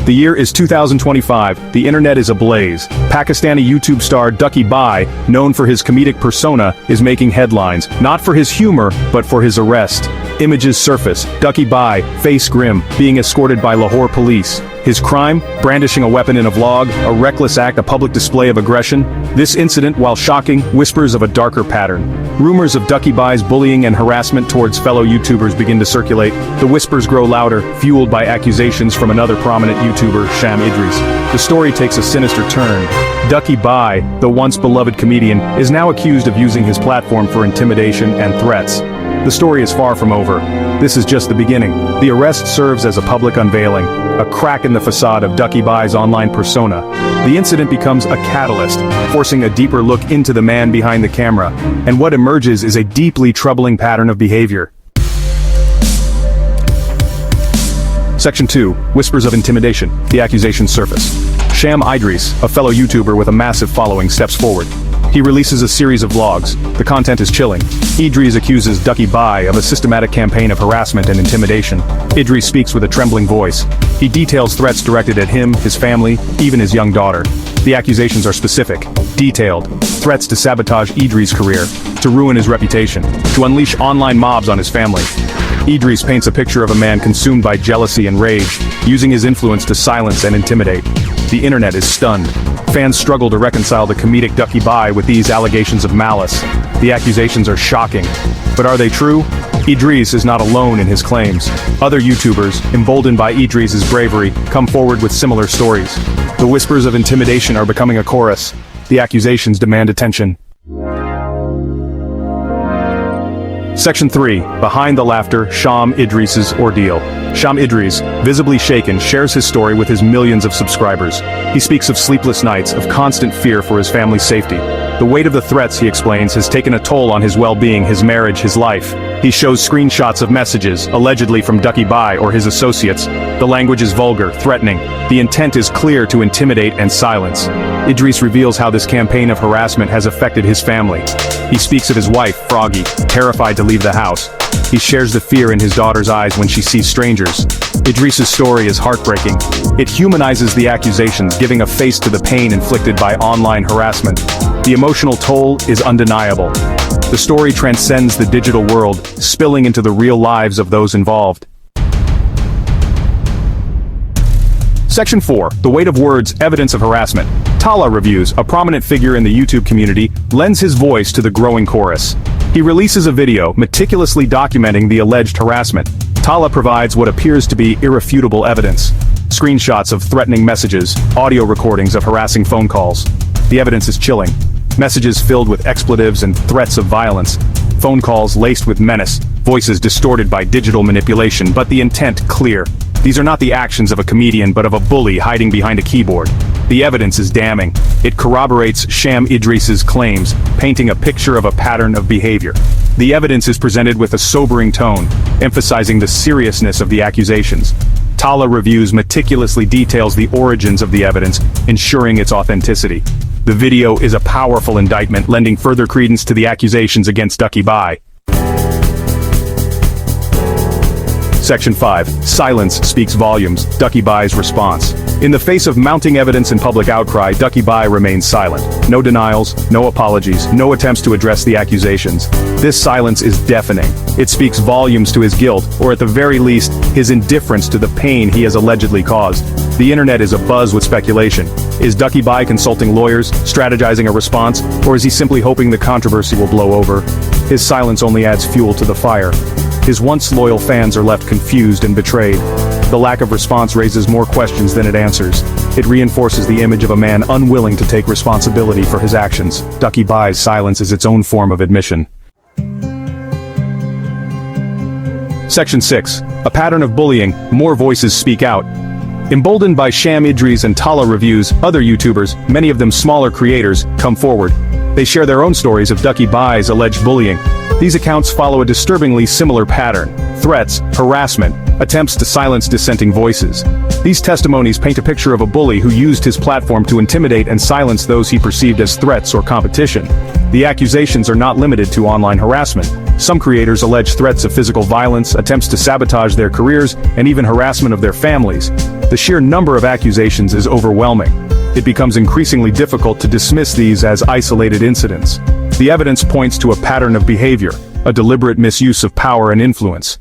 The year is 2025, the internet is ablaze. Pakistani YouTube star Ducky Bhai, known for his comedic persona, is making headlines, not for his humor, but for his arrest. Images surface, Ducky Bhai, face grim, being escorted by Lahore police. His crime? Brandishing a weapon in a vlog, a reckless act, a public display of aggression. This incident, while shocking, whispers of a darker pattern. Rumors of Ducky Bhai's bullying and harassment towards fellow YouTubers begin to circulate. The whispers grow louder, fueled by accusations from another prominent YouTuber, Sham Idris. The story takes a sinister turn. Ducky Bhai, the once beloved comedian, is now accused of using his platform for intimidation and threats. The story is far from over. This is just the beginning. The arrest serves as a public unveiling, a crack in the facade of Ducky Bhai's online persona. The incident becomes a catalyst, forcing a deeper look into the man behind the camera, and what emerges is a deeply troubling pattern of behavior. Section 2. Whispers of intimidation. The accusations surface. Sham Idris, a fellow YouTuber with a massive following, steps forward. He releases a series of vlogs. The content is chilling. Idris accuses Ducky Bhai of a systematic campaign of harassment and intimidation. Idris speaks with a trembling voice. He details threats directed at him, his family, even his young daughter. The accusations are specific, detailed. Threats to sabotage Idris' career, to ruin his reputation, to unleash online mobs on his family. Idris paints a picture of a man consumed by jealousy and rage, using his influence to silence and intimidate. The internet is stunned. Fans struggle to reconcile the comedic Ducky Bhai with these allegations of malice. The accusations are shocking. But are they true? Idris is not alone in his claims. Other YouTubers, emboldened by Idris' bravery, come forward with similar stories. The whispers of intimidation are becoming a chorus. The accusations demand attention. Section 3. Behind the laughter, Sham Idris' ordeal. Sham Idris, visibly shaken, shares his story with his millions of subscribers. He speaks of sleepless nights, of constant fear for his family's safety. The weight of the threats, he explains, has taken a toll on his well-being, his marriage, his life. He shows screenshots of messages, allegedly from Ducky Bhai or his associates. The language is vulgar, threatening. The intent is clear to intimidate and silence. Idris reveals how this campaign of harassment has affected his family. He speaks of his wife, Froggy, terrified to leave the house. He shares the fear in his daughter's eyes when she sees strangers. Idris' story is heartbreaking. It humanizes the accusations, giving a face to the pain inflicted by online harassment. The emotional toll is undeniable. The story transcends the digital world, spilling into the real lives of those involved. Section 4. The weight of words, evidence of harassment. Tala Reviews, a prominent figure in the YouTube community, lends his voice to the growing chorus. He releases a video, meticulously documenting the alleged harassment. Tala provides what appears to be irrefutable evidence. Screenshots of threatening messages, audio recordings of harassing phone calls. The evidence is chilling. Messages filled with expletives and threats of violence. Phone calls laced with menace, voices distorted by digital manipulation, but the intent clear. These are not the actions of a comedian but of a bully hiding behind a keyboard. The evidence is damning. It corroborates Sham Idris' claims, painting a picture of a pattern of behavior. The evidence is presented with a sobering tone, emphasizing the seriousness of the accusations. Tala Reviews meticulously details the origins of the evidence, ensuring its authenticity. The video is a powerful indictment, lending further credence to the accusations against Ducky Bhai. Section 5. Silence speaks volumes. Ducky Bhai's response. In the face of mounting evidence and public outcry, Ducky Bhai remains silent. No denials, no apologies, no attempts to address the accusations. This silence is deafening. It speaks volumes to his guilt, or at the very least, his indifference to the pain he has allegedly caused. The internet is abuzz with speculation. Is Ducky Bhai consulting lawyers, strategizing a response, or is he simply hoping the controversy will blow over? His silence only adds fuel to the fire. His once loyal fans are left confused and betrayed. The lack of response raises more questions than it answers. It reinforces the image of a man unwilling to take responsibility for his actions. Ducky Bhai's silence is its own form of admission. Section 6. A pattern of bullying, more voices speak out. Emboldened by Sham Idris and Tala Reviews, other YouTubers, many of them smaller creators, come forward. They share their own stories of Ducky Bhai's alleged bullying. These accounts follow a disturbingly similar pattern: threats, harassment, attempts to silence dissenting voices. These testimonies paint a picture of a bully who used his platform to intimidate and silence those he perceived as threats or competition. The accusations are not limited to online harassment. Some creators allege threats of physical violence, attempts to sabotage their careers, and even harassment of their families. The sheer number of accusations is overwhelming. It becomes increasingly difficult to dismiss these as isolated incidents. The evidence points to a pattern of behavior, a deliberate misuse of power and influence.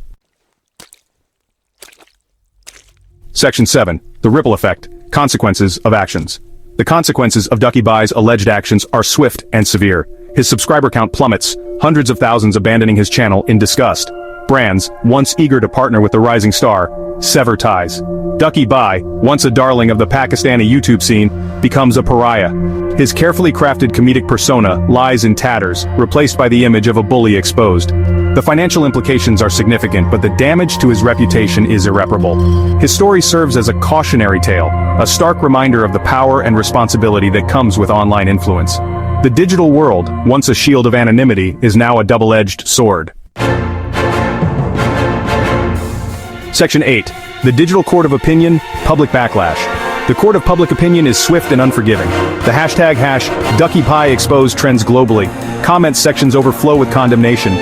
Section 7. The ripple effect. Consequences of actions. The consequences of Ducky Bhai's alleged actions are swift and severe. His subscriber count plummets, hundreds of thousands abandoning his channel in disgust. Brands, once eager to partner with the rising star, sever ties. Ducky Bhai, once a darling of the Pakistani YouTube scene, becomes a pariah. His carefully crafted comedic persona lies in tatters, replaced by the image of a bully exposed. The financial implications are significant, but the damage to his reputation is irreparable. His story serves as a cautionary tale, a stark reminder of the power and responsibility that comes with online influence. The digital world, once a shield of anonymity, is now a double-edged sword. Section 8. The digital court of opinion, public backlash. The court of public opinion is swift and unforgiving. The hashtag #DuckyBhai exposed trends globally. Comment sections overflow with condemnation.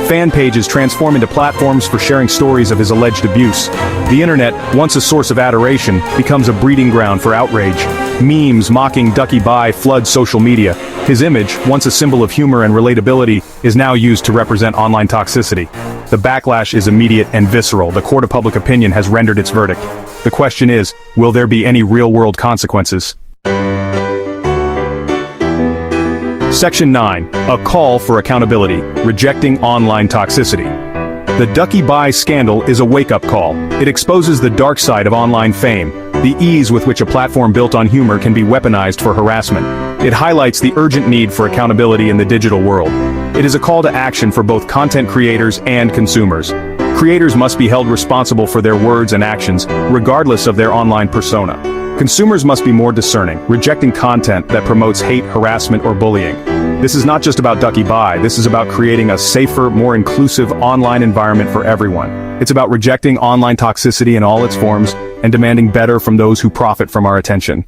Fan pages transform into platforms for sharing stories of his alleged abuse. The internet, once a source of adoration, becomes a breeding ground for outrage. Memes mocking Ducky Bhai flood social media. His image, once a symbol of humor and relatability, is now used to represent online toxicity. The backlash is immediate and visceral. The court of public opinion has rendered its verdict. The question is, will there be any real-world consequences? Section 9. A call for accountability, rejecting online toxicity. The Ducky Bhai scandal is a wake-up call. It exposes the dark side of online fame, the ease with which a platform built on humor can be weaponized for harassment. It highlights the urgent need for accountability in the digital world. It is a call to action for both content creators and consumers. Creators must be held responsible for their words and actions, regardless of their online persona. Consumers must be more discerning, rejecting content that promotes hate, harassment, or bullying. This is not just about Ducky Bhai, this is about creating a safer, more inclusive online environment for everyone. It's about rejecting online toxicity in all its forms and demanding better from those who profit from our attention.